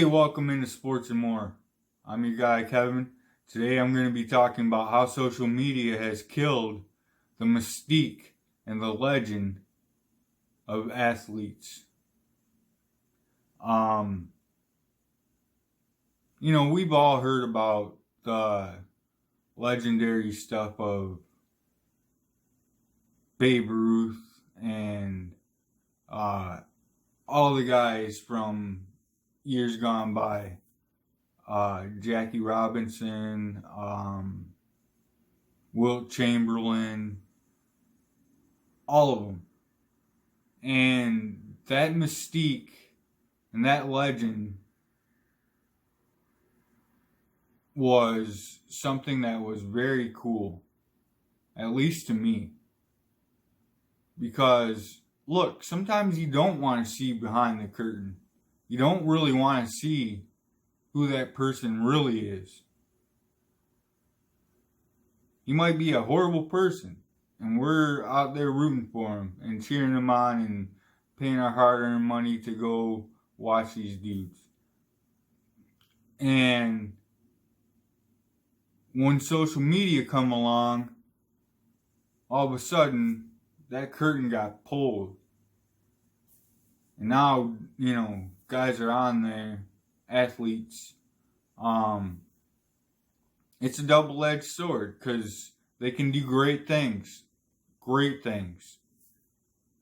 Hey, welcome into Sports and More. I'm your guy, Kevin. Today I'm going to be talking about how social media has killed the mystique and the legend of athletes. Um, we've all heard about the legendary stuff of Babe Ruth and all the guys from years gone by. Jackie Robinson, Wilt Chamberlain, all of them. And that mystique and that legend was something that was very cool, at least to me. Because, look, sometimes you don't want to see behind the curtain. You don't really want to see who that person really is. He might be a horrible person, and we're out there rooting for him and cheering him on and paying our hard-earned money to go watch these dudes. And when social media come along, all of a sudden that curtain got pulled. And now, guys are on there, athletes. It's a double-edged sword because they can do great things. Great things.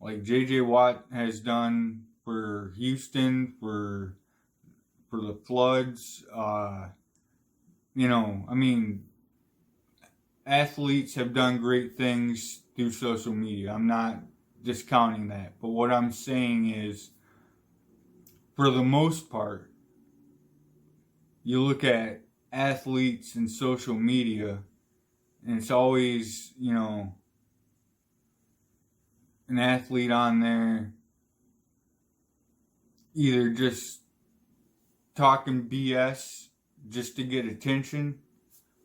Like J.J. Watt has done for Houston, for the floods. Athletes have done great things through social media. I'm not discounting that. But what I'm saying is, for the most part, you look at athletes and social media, and it's always, an athlete on there either just talking BS just to get attention,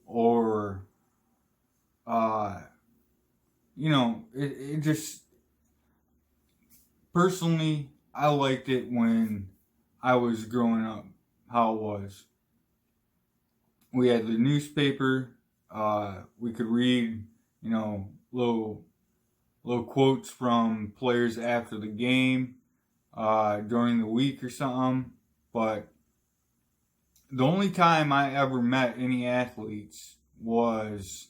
or it just, personally, I liked it when I was growing up, how it was. We had the newspaper, we could read, little quotes from players after the game, during the week or something. But the only time I ever met any athletes was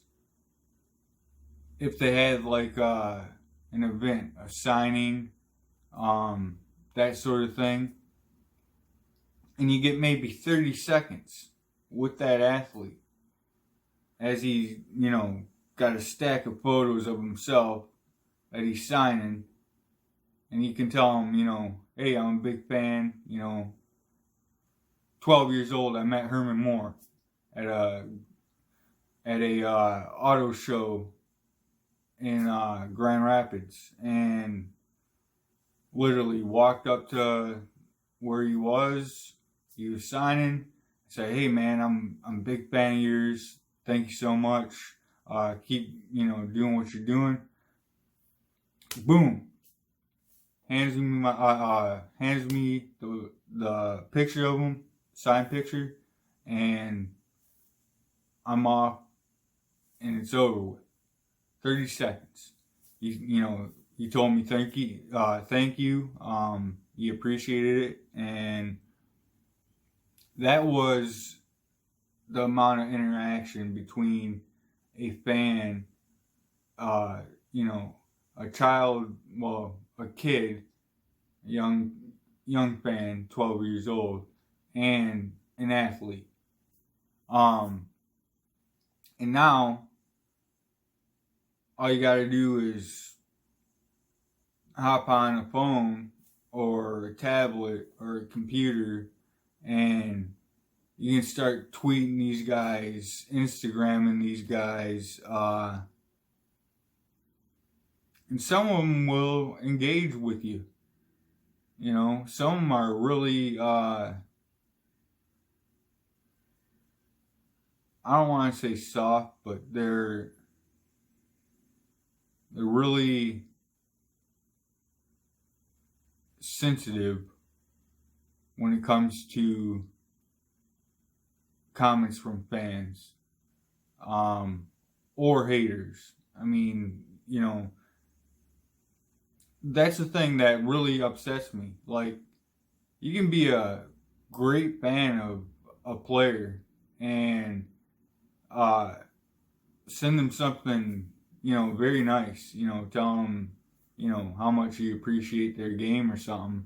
if they had like an event, a signing, that sort of thing. And you get maybe 30 seconds with that athlete as he, got a stack of photos of himself that he's signing. And you can tell him, hey, I'm a big fan, 12 years old, I met Herman Moore at a auto show in Grand Rapids, and literally walked up to where he was signing, said, hey man, I'm a big fan of yours, thank you so much, keep doing what you're doing. Boom, hands me the picture of him, signed picture, and I'm off, and it's over with. 30 seconds. He told me thank you. He appreciated it, and that was the amount of interaction between a fan, a child, a kid, young fan, 12 years old, and an athlete. And now all you gotta do is hop on a phone or a tablet or a computer, and you can start tweeting these guys, Instagramming these guys, and some of them will engage with you. Some of them are really, I don't want to say soft, but they're really sensitive when it comes to comments from fans, or haters. I mean, that's the thing that really upsets me. Like, you can be a great fan of a player and send them something, very nice, tell them, how much you appreciate their game or something.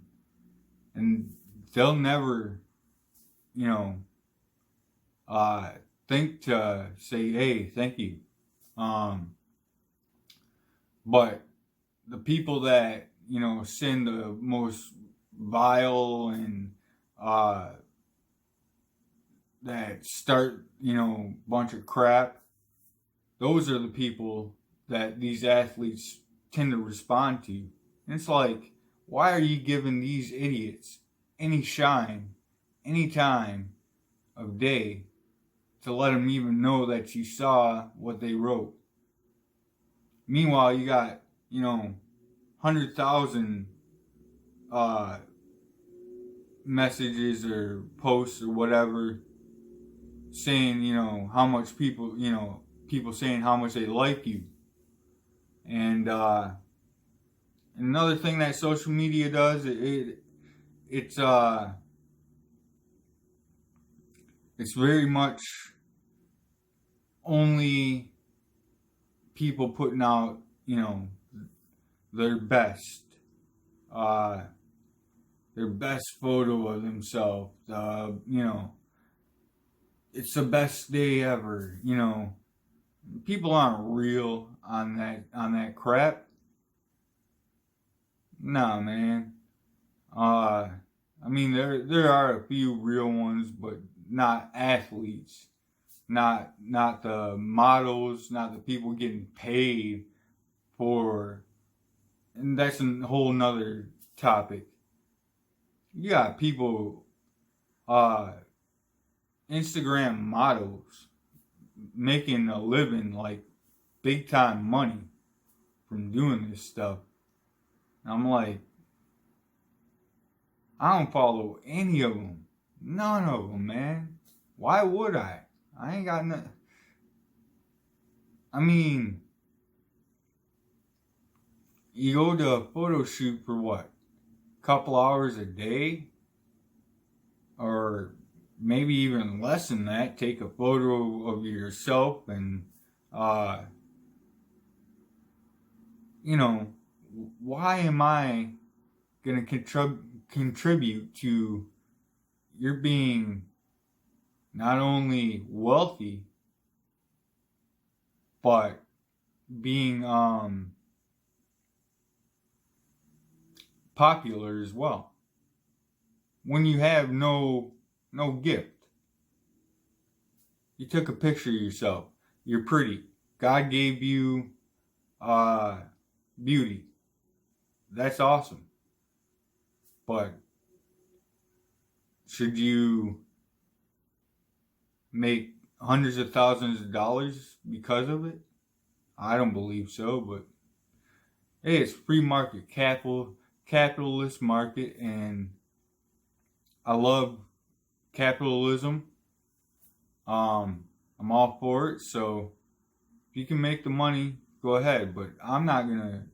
And they'll never, you know, think to say, hey, thank you. But the people that, send the most vile and that start, bunch of crap, those are the people that these athletes tend to respond to. And it's like, why are you giving these idiots any shine, any time of day to let them even know that you saw what they wrote? Meanwhile, you got, 100,000 messages or posts or whatever saying, how much people, people saying how much they like you. And another thing that social media does, it's very much only people putting out, their best photo of themselves. It's the best day ever. People aren't real on that crap. Nah, man. I mean, there are a few real ones, but not athletes. Not the models, not the people getting paid for, and that's a whole nother topic. You got people, Instagram models making a living, like big time money from doing this stuff. And I'm like, I don't follow any of them. None of them, man. Why would I? I ain't got nothing. I mean, you go to a photo shoot for what? Couple hours a day? Or maybe even less than that. Take a photo of yourself and, why am I going to contribute to your being not only wealthy, but being popular as well, when you have no gift? You took a picture of yourself. You're pretty. God gave you beauty. That's awesome. But should you make hundreds of thousands of dollars because of it? I don't believe so, but hey, it's free market, capitalist market, and I love capitalism. I'm all for it, so if you can make the money, go ahead, but I'm not gonna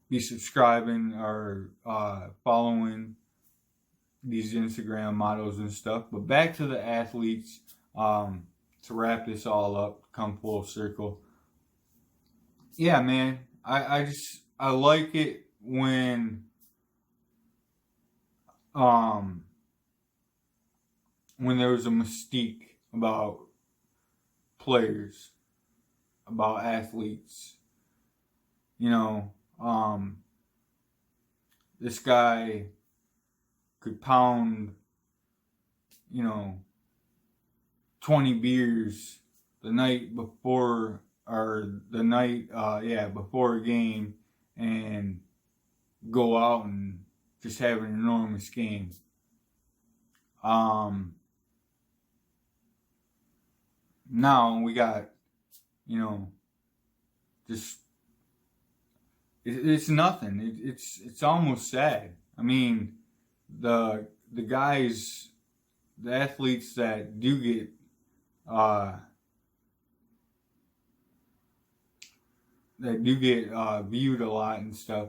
be subscribing or following these Instagram models and stuff. But back to the athletes, to wrap this all up, come full circle. Yeah, man, I like it when there was a mystique about players, about athletes. This guy could pound, 20 beers the night before, or the night, before a game, and go out and just have an enormous game. Now we got, just, it's nothing. It's almost sad. I mean, the guys the athletes that do get viewed a lot and stuff,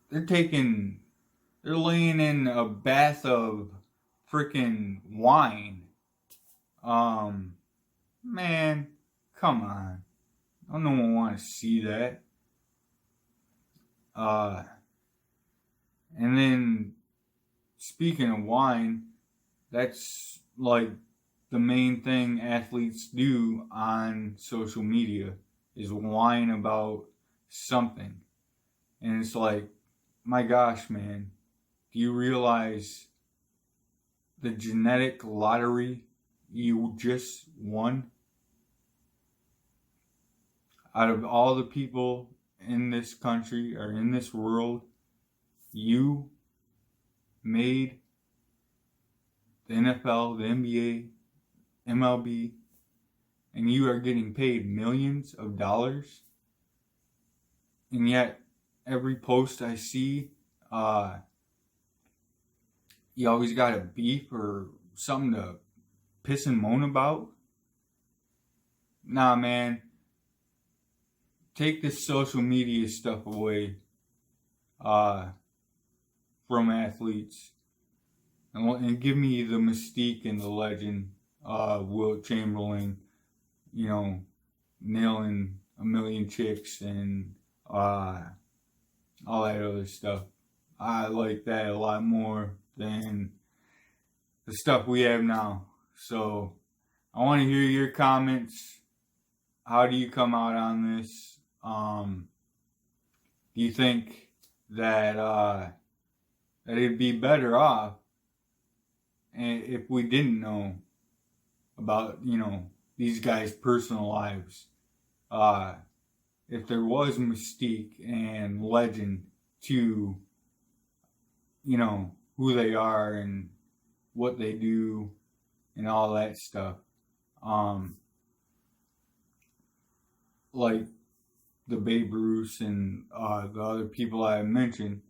they're laying in a bath of freaking wine. Man, come on. No one want to see that. And then, speaking of wine, that's like the main thing athletes do on social media is whine about something. And it's like, my gosh, man, do you realize the genetic lottery you just won? Out of all the people in this country or in this world, you made the NFL, the NBA, MLB, and you are getting paid millions of dollars. And yet, every post I see, you always got a beef or something to piss and moan about. Nah, man. Take this social media stuff away from athletes and give me the mystique and the legend, Wilt Chamberlain, nailing a million chicks and all that other stuff. I like that a lot more than the stuff we have now. So I want to hear your comments. How do you come out on this? Do you think that that it'd be better off if we didn't know about these guys' personal lives? If there was mystique and legend to who they are and what they do and all that stuff, like the Babe Ruth and the other people I mentioned.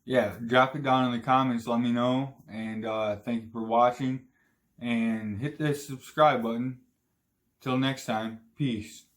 Yeah, drop it down in the comments. Let me know. And thank you for watching. And hit the subscribe button. Till next time, peace.